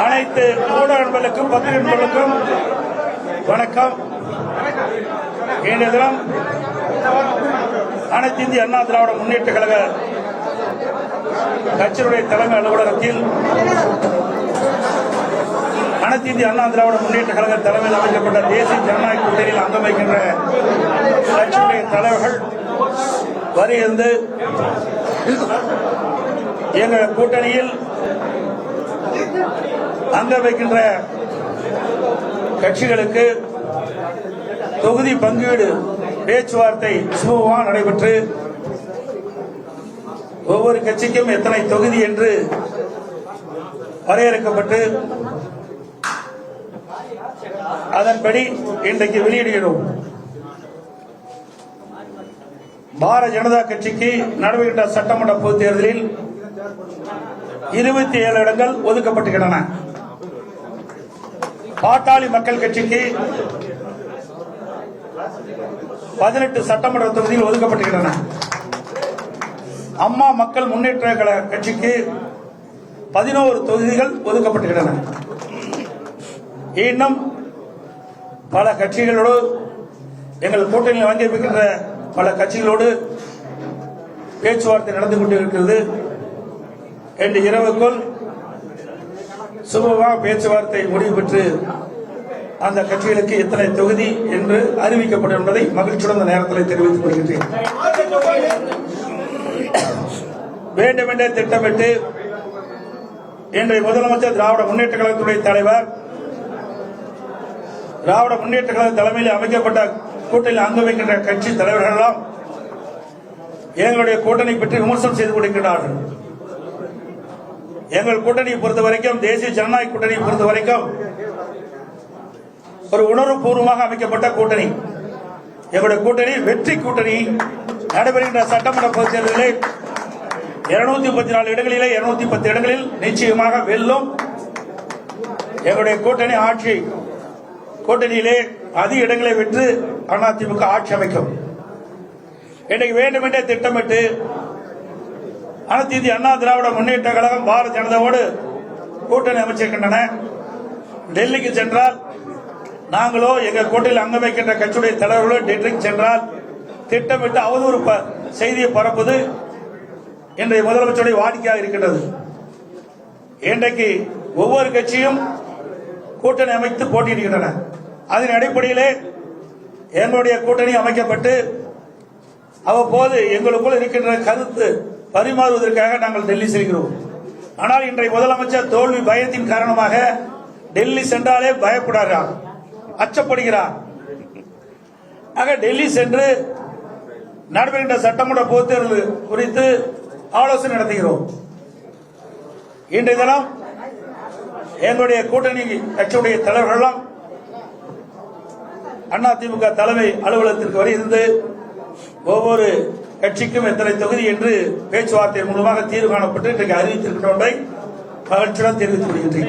அனைத்து ஊடக நண்பர்களுக்கும் பத்திரிகை நண்பர்களுக்கும் வணக்கம். இன்றைய தினம் அனைத்து இந்திய அண்ணா திராவிட முன்னேற்ற கழக கட்சியினுடைய தலைமை அலுவலகத்தில் அனைத்து இந்திய அண்ணா திராவிட முன்னேற்ற கழக தலைமையில் அமைக்கப்பட்ட தேசிய ஜனநாயக கூட்டணியில் அங்கம் வைக்கின்ற கட்சியுடைய தலைவர்கள் வருகிறது. எங்கள் கூட்டணியில் அங்கம் வைக்கின்ற கட்சிகளுக்கு தொகுதி பங்கீடு பேச்சுவார்த்தை சுமூகமாக நடைபெற்று ஒவ்வொரு கட்சிக்கும் எத்தனை தொகுதி என்று வரையறுக்கப்பட்டு அதன்படி இன்றைக்கு வெளியிடுகிறோம். பாரதிய ஜனதா கட்சிக்கு நடைபெற்ற சட்டமன்ற பொதுத் தேர்தலில் 27 இடங்கள் ஒதுக்கப்பட்டுள்ளன. பாட்டாளி மக்கள் கட்சிக்கு 18 சட்டமன்ற தொகுதியில் ஒதுக்கப்பட்டுள்ளன. அம்மா மக்கள் முன்னேற்ற கழக கட்சிக்கு 11 தொகுதிகள் ஒதுக்கப்பட்டுள்ளன. இன்னும் பல கட்சிகளோடு எங்கள் கூட்டணியில் வாங்கியிருக்கின்ற பல கட்சிகளோடு பேச்சுவார்த்தை நடந்து கொண்டிருக்கிறது. இன்று இரவுக்குள் சுமூகமாக பேச்சுவார்த்தை முடிவு பெற்று அந்த கட்சிகளுக்கு எத்தனை தொகுதி என்று அறிவிக்கப்படும் என்பதை மகிழ்ச்சியுடன் இந்த நேரத்தில் தெரிவித்துக் கொள்கின்றேன். வேண்டுமென்றே திட்டமிட்டு இன்றைய முதலமைச்சர் திராவிட முன்னேற்ற கழகத்துடைய தலைவர் திராவிட முன்னேற்ற கழக தலைமையில் அமைக்கப்பட்ட கூட்டணியில் அங்கம் வைக்கின்ற கட்சி தலைவர்கள் எல்லாம் எங்களுடைய கூட்டணி பற்றி விமர்சனம் செய்து கொண்டிருக்கிறார்கள். எங்கள் கூட்டணியை பொறுத்தவரைக்கும், தேசிய ஜனநாயக கூட்டணியை பொறுத்தவரைக்கும் ஒரு உணர்வுபூர்வமாக அமைக்கப்பட்ட கூட்டணி. எங்களுடைய கூட்டணி வெற்றி கூட்டணி. நடைபெறுகின்ற சட்டமன்ற பொதுத் தேர்தலில் 234 இடங்களிலே 210 இடங்களில் நிச்சயமாக வெல்லும். எங்களுடைய கூட்டணி ஆட்சி கூட்டணியிலே அதிக இடங்களை வென்று அதிமுக ஆட்சி அமைக்கும். இன்றைக்கு வேண்டுமென்றே திட்டமிட்டு அனைத்து இந்திய அண்ணா திராவிட முன்னேற்ற கழகம் பாரதிய ஜனதாவோடு கூட்டணி அமைச்சிருக்கின்றன. டெல்லிக்கு சென்றால் நாங்களோ எங்கள் கூட்டணியில் அங்கம் வைக்கின்ற கட்சியுடைய தலைவர்களோ டெல்லிக்கு சென்றால் திட்டமிட்டு அவதூறு செய்தியை பரப்புவது இன்றைய முதலமைச்சருடைய வாடிக்கையாக இருக்கின்றது. இன்றைக்கு ஒவ்வொரு கட்சியும் கூட்டணி அமைத்து போட்டியிடுகின்றன. அதன் அடிப்படையிலே எங்களுடைய கூட்டணி அமைக்கப்பட்டு அவ்வப்போது எங்களுக்குள் இருக்கின்ற கருத்து பரிமாறுவதற்காக நாங்கள் டெல்லி செல்கிறோம். ஆனால் இன்றைய முதலமைச்சர் தோல்வி பயத்தின் காரணமாக டெல்லி சென்றாலே பயப்படுகிறார், அச்சப்படுகிறார். ஆக டெல்லி சென்று நடைபெறுகின்ற சட்டமன்ற பொதுத் தேர்தல் குறித்து ஆலோசனை நடத்துகிறோம். இன்றைய தினம் எங்களுடைய கூட்டணி கட்சியுடைய தலைவர்கள் அதிமுக தலைமை அலுவலகத்திற்கு வருகிறது. ஒவ்வொரு கட்சிக்கும் எத்தனை தொகுதி என்று பேச்சுவார்த்தை மூலமாக தீர்வு காணப்பட்டு இன்றைக்கு அறிவித்திருக்கிறோம். மகிழ்ச்சியுடன் தெரிவித்துக் கொள்கின்றேன்.